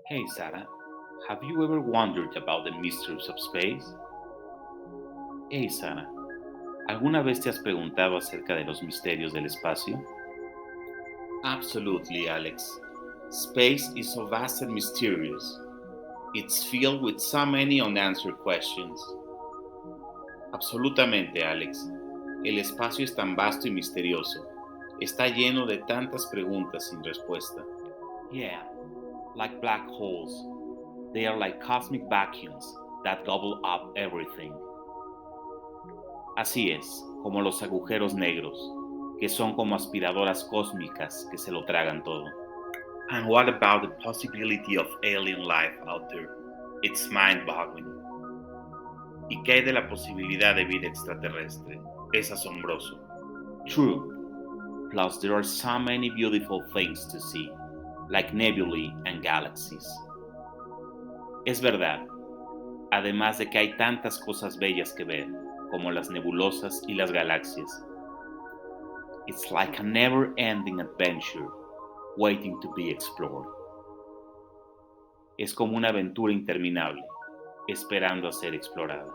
Hey Sarah, have you ever wondered about the mysteries of space? Hey Sarah, ¿alguna vez te has preguntado acerca de los misterios del espacio? Absolutely, Alex. Space is so vast and mysterious. It's filled with so many unanswered questions. Absolutamente, Alex. El espacio es tan vasto y misterioso. Está lleno de tantas preguntas sin respuesta. Yeah, like black holes. They are like cosmic vacuums that gobble up everything. Así es, como los agujeros negros, que son como aspiradoras cósmicas que se lo tragan todo. And what about the possibility of alien life out there? It's mind-boggling. ¿Y qué hay de la posibilidad de vida extraterrestre? Es asombroso. True. Plus, there are so many beautiful things to see, like nebulae and galaxies. Es verdad, además de que hay tantas cosas bellas que ver, como las nebulosas y las galaxias. It's like a never-ending adventure waiting to be explored. Es como una aventura interminable, esperando a ser explorada.